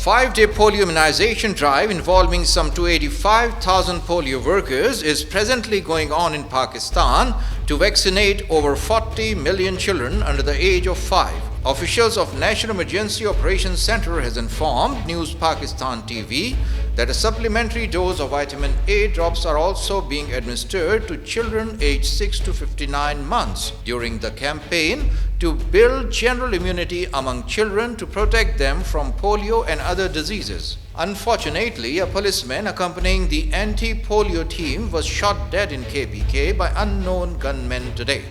5-day polio immunization drive involving some 285,000 polio workers is presently going on in Pakistan to vaccinate over 40 million children under the age of 5. Officials of National Emergency Operations Center has informed NewsPakistanTV that a supplementary dose of vitamin A drops are also being administered to children aged 6 to 59 months during the campaign to build general immunity among children to protect them from polio and other diseases. Unfortunately, a policeman accompanying the anti-polio team was shot dead in KPK by unknown gunmen today.